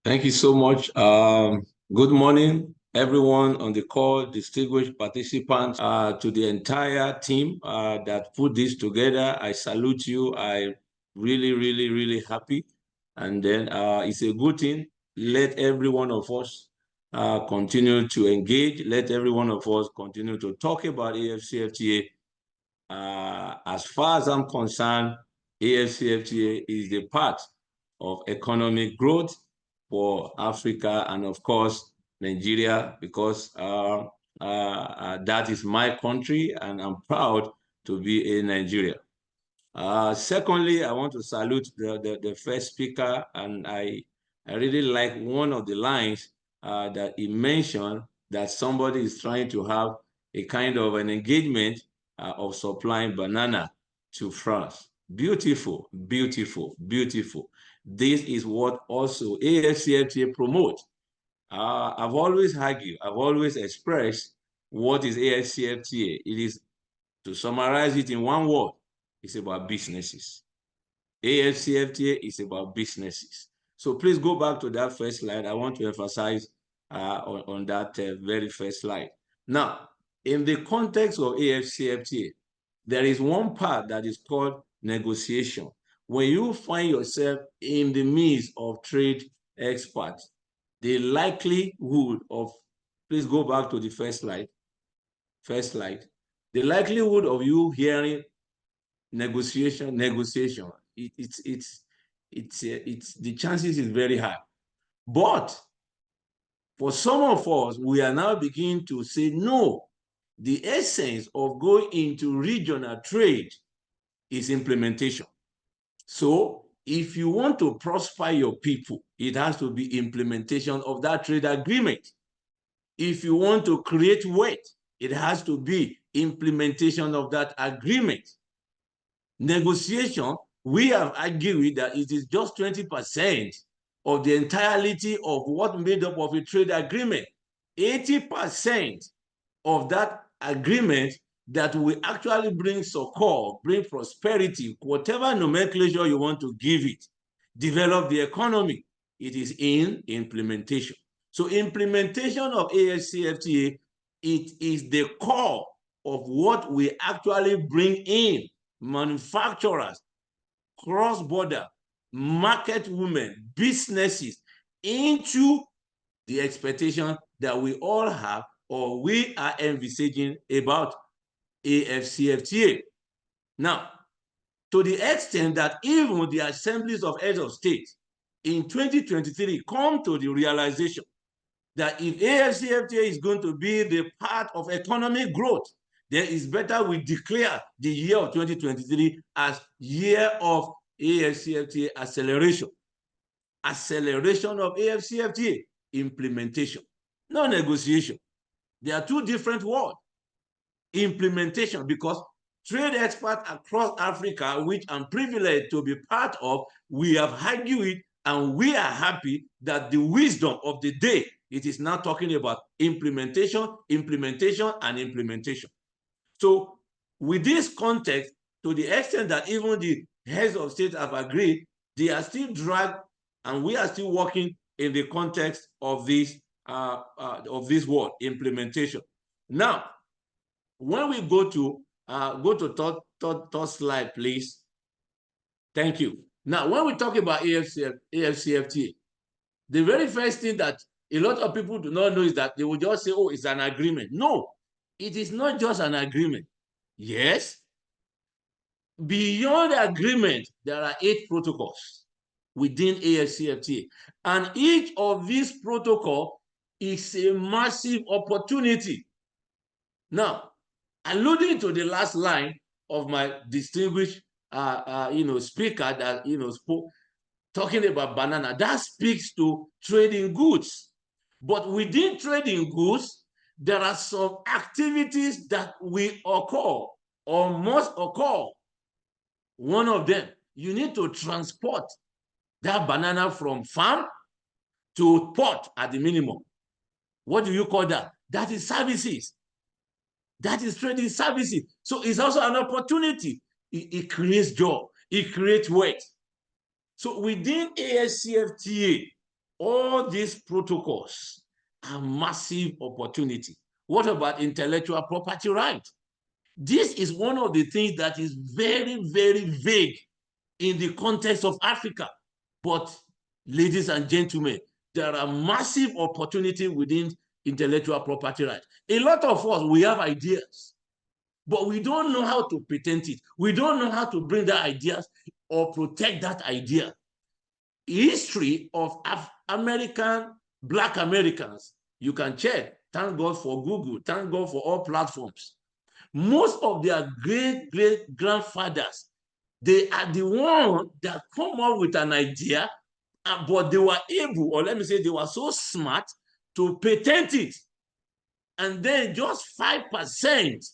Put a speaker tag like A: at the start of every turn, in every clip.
A: Thank you so much. Good morning, everyone on the call, distinguished participants, to the entire team that put this together. I salute you. I really happy. And then it's a good thing. Let every one of us continue to engage. Let every one of us continue to talk about AFCFTA. As far as I'm concerned, AFCFTA is the part of economic growth for Africa and, of course, Nigeria, because that is my country and I'm proud to be a Nigerian. Secondly, I want to salute the first speaker, and I really like one of the lines that he mentioned, that somebody is trying to have a kind of an engagement of supplying banana to France. Beautiful, beautiful, beautiful. This is what also AFCFTA promotes. I've always argued, I've always expressed what is AFCFTA. It is, to summarize it in one word, it's about businesses. AFCFTA is about businesses. So please go back to that first slide. I want to emphasize on that very first slide. Now, in the context of AFCFTA, there is one part that is called negotiation. When you find yourself in the midst of trade experts, the likelihood of, please go back to the first slide. The likelihood of you hearing negotiation, the chances is very high. But for some of us, we are now beginning to say, no, the essence of going into regional trade is implementation. So if you want to prosper your people, it has to be implementation of that trade agreement. If you want to create wealth, it has to be implementation of that agreement. Negotiation, we have argued that it is just 20% of the entirety of what made up of a trade agreement. 80% of that agreement that will actually bring succor, bring prosperity, whatever nomenclature you want to give it, develop the economy, it is in implementation. So implementation of AFCFTA, it is the core of what we actually bring in manufacturers, cross-border, market women, businesses into the expectation that we all have or we are envisaging about AFCFTA. Now, to the extent that even the assemblies of heads of state in 2023 come to the realization that if AFCFTA is going to be the part of economic growth, then it's better we declare the year of 2023 as year of AFCFTA acceleration. Acceleration of AFCFTA, implementation, no negotiation. There are two different words. Implementation, because trade experts across Africa, which I'm privileged to be part of, we have argued and we are happy that the wisdom of the day, it is now talking about implementation, implementation, and implementation. So with this context, to the extent that even the heads of state have agreed, they are still dragged, and we are still working in the context of this word, implementation. Now, when we go to third slide, please. Thank you. Now, when we talk about AFCFTA, the very first thing that a lot of people do not know is that they will just say, oh, it's an agreement. No, it is not just an agreement. Yes, beyond the agreement, there are 8 protocols within AFCFTA. And each of these protocols is a massive opportunity. Now, alluding to the last line of my distinguished speaker that spoke, talking about banana, that speaks to trading goods. But within trading goods, there are some activities that will occur or must occur. One of them, you need to transport that banana from farm to port at the minimum. What do you call that? That is services. That is trading services. So it's also an opportunity. It creates job. It creates wealth. So within AFCFTA, All these protocols are massive opportunity. What about intellectual property right? This is one of the things that is very, very vague in the context of Africa. But ladies and gentlemen, there are massive opportunities within intellectual property rights. A lot of us, we have ideas, but we don't know how to patent it. We don't know how to bring that ideas or protect that idea. History of Black Americans, you can check. Thank God for Google. Thank God for all platforms. Most of their great-great-grandfathers, they are the ones that come up with an idea, but they were able, or let me say, they were so smart to patent it. And then just 5%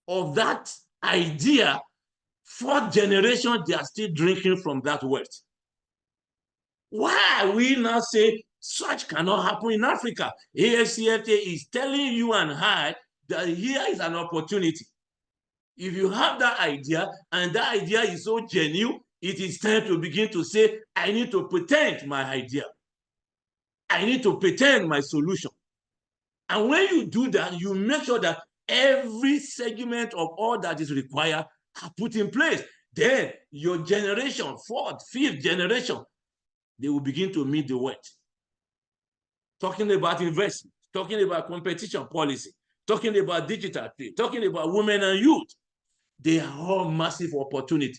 A: of that idea, fourth generation, they are still drinking from that wealth. Why are we now say such cannot happen in Africa? AFCFTA is telling you and I that here is an opportunity. If you have that idea and that idea is so genuine, it is time to begin to say, I need to patent my idea. I need to patent my solution. And when you do that, you make sure that every segment of all that is required are put in place. Then your generation, fourth, fifth generation, they will begin to meet the word. Talking about investment, talking about competition policy, talking about digital trade, talking about women and youth. They are all massive opportunity.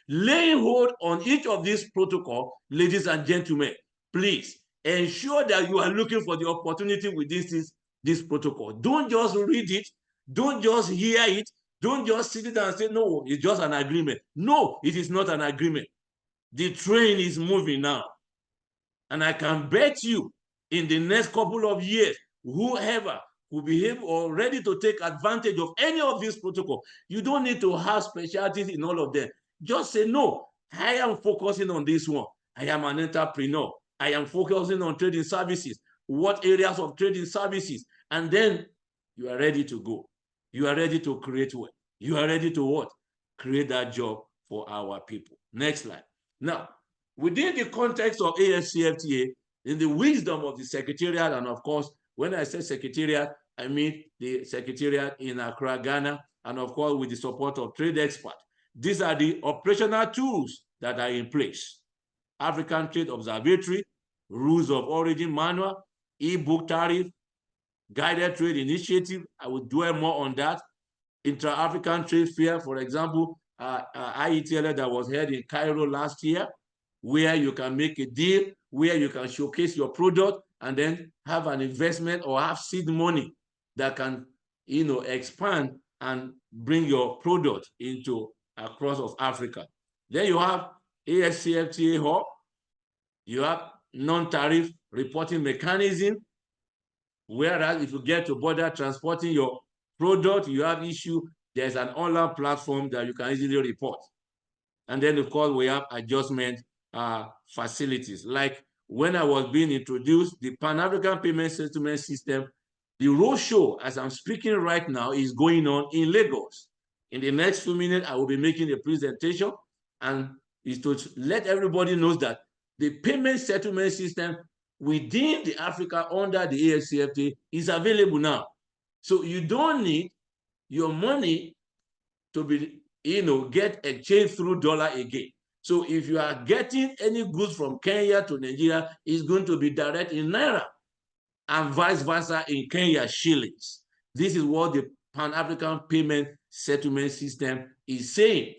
A: Laying hold on each of these protocols, ladies and gentlemen, please ensure that you are looking for the opportunity with this protocol. Don't just read it. Don't just hear it. Don't just sit down and say, no, it's just an agreement. No, it is not an agreement. The train is moving now. And I can bet you in the next couple of years, whoever will be able or ready to take advantage of any of these protocols, you don't need to have specialties in all of them. Just say, no, I am focusing on this one. I am an entrepreneur. I am focusing on trading services. What areas of trading services? And then you are ready to go. You are ready to create wealth. You are ready to what? Create that job for our people. Next slide. Now, within the context of AFCFTA, in the wisdom of the Secretariat, and of course, when I say Secretariat, I mean the Secretariat in Accra, Ghana, and of course, with the support of trade experts. These are the operational tools that are in place. African Trade Observatory, Rules of Origin Manual, e-book tariff, Guided Trade Initiative. I will dwell more on that. Intra-African Trade Fair, for example, IETL that was held in Cairo last year, where you can make a deal, where you can showcase your product and then have an investment or have seed money that can, expand and bring your product into across of Africa. Then you have AFCFTA Hub, you have non-tariff reporting mechanism, whereas if you get to border transporting your product, you have issue, there's an online platform that you can easily report. And then, of course, we have adjustment facilities. Like when I was being introduced, the Pan-African Payment Settlement System, the roadshow, as I'm speaking right now, is going on in Lagos. In the next few minutes, I will be making a presentation, and is to let everybody know that the payment settlement system within the Africa under the AFCFTA is available now. So you don't need your money to be, get exchanged through dollar again. So if you are getting any goods from Kenya to Nigeria, it's going to be direct in Naira and vice versa in Kenya shillings. This is what the Pan-African Payment Settlement System is saying.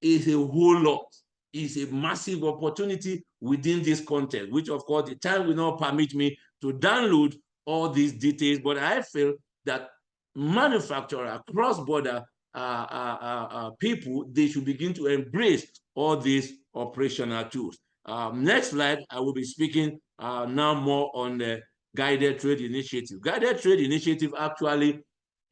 A: It's a whole lot. It's a massive opportunity within this context, which of course the time will not permit me to download all these details, but I feel that manufacturer, cross-border people, they should begin to embrace all these operational tools. Next slide, I will be speaking now more on the guided trade initiative. Guided trade initiative, actually,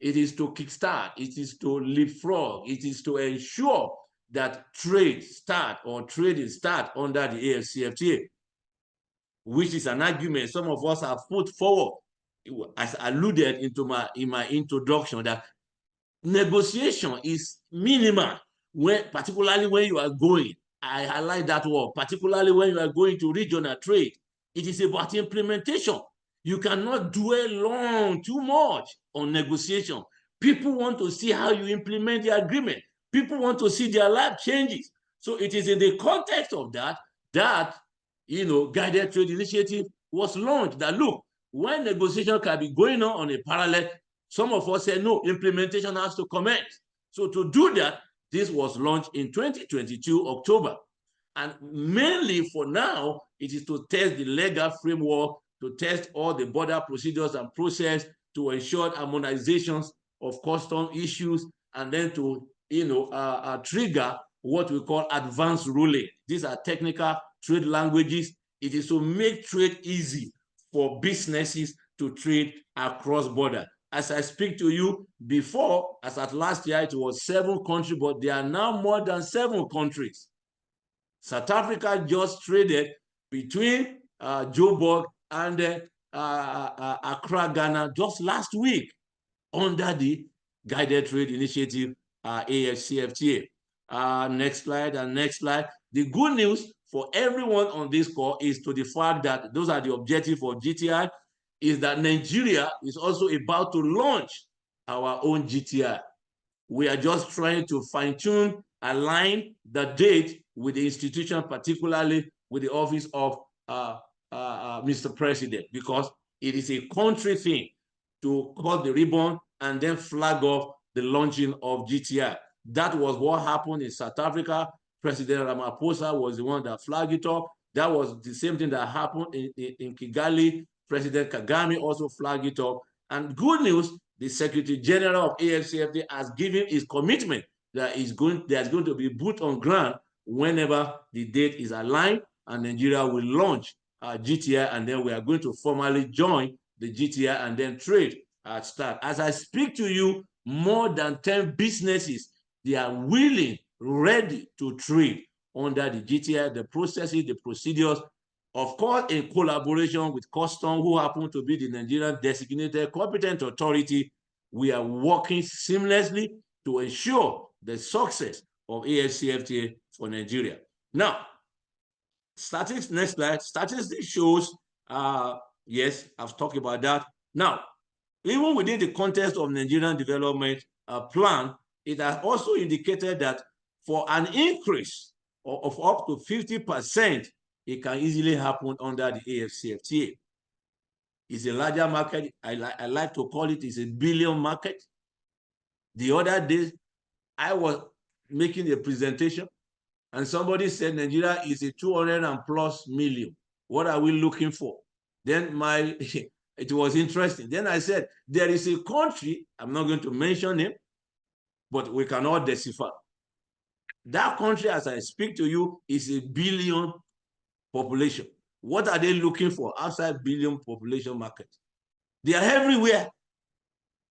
A: it is to kickstart, it is to leapfrog, it is to ensure that trade start or trading start under the AFCFTA, which is an argument some of us have put forward, as alluded in my introduction, that negotiation is minimal, particularly when you are going, I highlight that word, particularly when you are going to regional trade. It is about implementation. You cannot dwell long too much on negotiation. People want to see how you implement the agreement. People want to see their life changes. So it is in the context of that guided trade initiative was launched. That look, when negotiation can be going on a parallel, some of us said no, implementation has to commence. So to do that, this was launched in 2022 October. And mainly for now, it is to test the legal framework, to test all the border procedures and process, to ensure harmonizations of custom issues, and then to trigger what we call advanced ruling. These are technical trade languages. It is to make trade easy for businesses to trade across border. As I speak to you, before, as at last year, it was 7 countries, but there are now more than 7 countries. South Africa just traded between Joburg and Accra, Ghana, just last week under the Guided Trade Initiative, AFCFTA. Next slide and next slide. The good news for everyone on this call is to the fact that those are the objectives of GTI, is that Nigeria is also about to launch our own GTI. We are just trying to fine-tune, align the date with the institution, particularly with the office of Mr. President, because it is a country thing to cut the ribbon and then flag off the launching of GTI. That was what happened in South Africa. President Ramaphosa was the one that flagged it up. That was the same thing that happened in Kigali. President Kagame also flagged it up. And good news, the Secretary General of AFCFTA has given his commitment that there's going to be boot on ground whenever the date is aligned, and Nigeria will launch GTI, and then we are going to formally join the GTI and then trade start. As I speak to you, more than 10 businesses, they are willing, ready to trade under the GTI, the processes, the procedures, of course, in collaboration with Custom, who happen to be the Nigerian designated competent authority. We are working seamlessly to ensure the success of AFCFTA for Nigeria. Now, statistics, next slide. Statistics shows, yes, I've talked about that. Now, even within the context of Nigerian development plan, it has also indicated that for an increase of up to 50%, it can easily happen under the AFCFTA. It's a larger market. I like to call it, it's a billion market. The other day, I was making a presentation and somebody said Nigeria is a 200 and plus million. What are we looking for? Then it was interesting. Then I said, there is a country, I'm not going to mention it, but we can all decipher. That country, as I speak to you, is a billion population. What are they looking for outside billion population market? They are everywhere.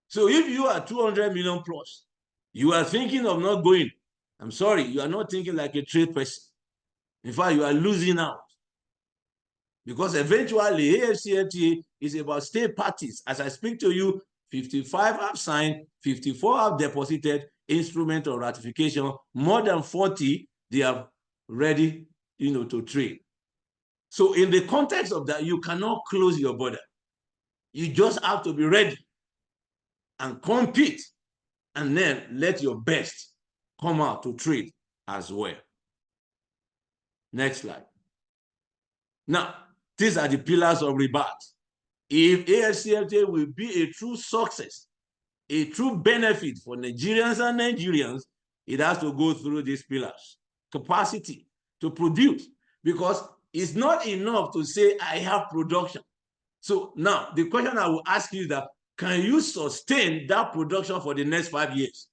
A: So if you are 200 million plus, you are thinking of not going. I'm sorry, you are not thinking like a trade person. In fact, you are losing out. Because eventually, AFCFTA is about state parties. As I speak to you, 55 have signed, 54 have deposited instrument of ratification, more than 40, they are ready, to trade. So in the context of that, you cannot close your border. You just have to be ready and compete, and then let your best come out to trade as well. Next slide. Now, these are the pillars of rebirth. If AFCFTA will be a true success, a true benefit for Nigerians and Nigerians, it has to go through these pillars. Capacity to produce, because it's not enough to say, I have production. So now, the question I will ask you is that, can you sustain that production for the next 5 years?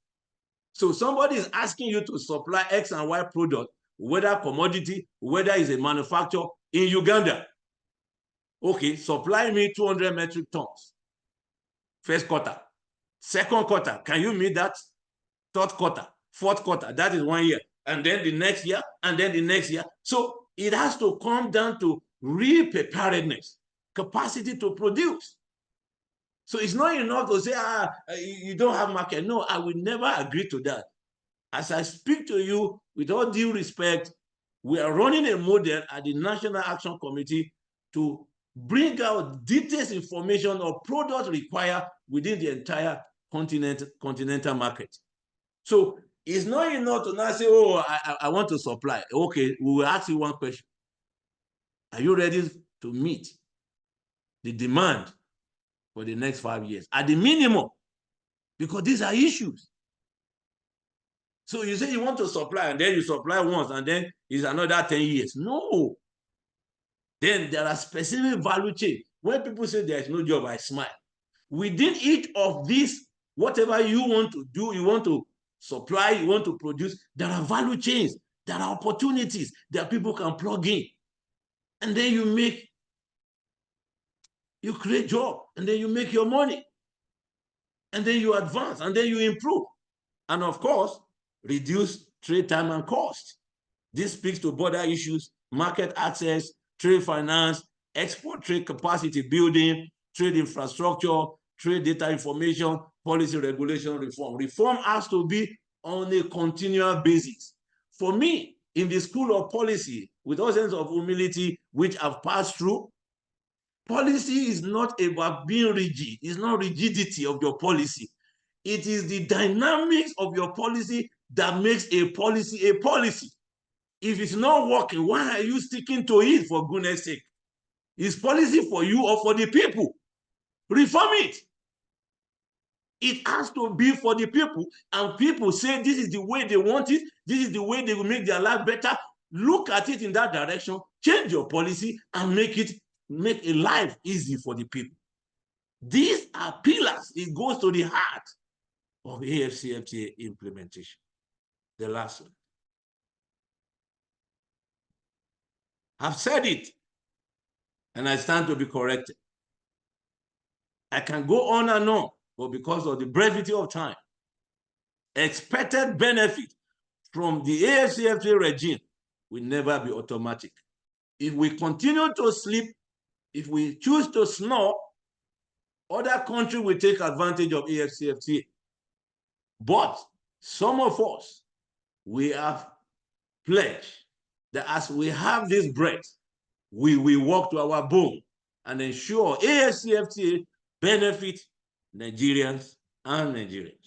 A: So somebody is asking you to supply X and Y product, whether commodity, whether it's a manufacturer in Uganda. Okay, supply me 200 metric tons. First quarter. Second quarter, can you meet that? Third quarter, fourth quarter, that is 1 year. And then the next year, and then the next year. So it has to come down to real preparedness, capacity to produce. So it's not enough to say, you don't have market. No, I will never agree to that. As I speak to you, with all due respect, we are running a model at the National Action Committee to bring out detailed information of products required within the entire continental market. So it's not enough to now say, oh, I want to supply. Okay, we will ask you one question. Are you ready to meet the demand for the next 5 years? At the minimum, because these are issues. So you say you want to supply, and then you supply once, and then it's another 10 years. No. Then there are specific value chain. When people say there is no job, I smile. Within each of these, whatever you want to do, you want to supply, you want to produce, there are value chains, there are opportunities that people can plug in. And then you create job, and then you make your money. And then you advance, and then you improve. And of course, reduce trade time and cost. This speaks to border issues, market access, trade finance, export trade capacity building, trade infrastructure, trade data information, policy regulation reform. Reform has to be on a continual basis. For me, in the school of policy, with all sense of humility, which I've passed through, policy is not about being rigid. It's not rigidity of your policy. It is the dynamics of your policy that makes a policy a policy. If it's not working, why are you sticking to it, for goodness sake? Is policy for you or for the people? Reform it. It has to be for the people, and people say this is the way they want it, this is the way they will make their life better. Look at it in that direction, change your policy, and make a life easy for the people. These are pillars. It goes to the heart of AFCFTA implementation. The last one. I've said it, and I stand to be corrected. I can go on and on, but because of the brevity of time, expected benefit from the AFCFTA regime will never be automatic. If we continue to sleep, if we choose to snore, other countries will take advantage of AFCFTA. But some of us, we have pledged that as we have this breath, we will work to our bone and ensure AFCFTA benefit Nigerians and Nigerians.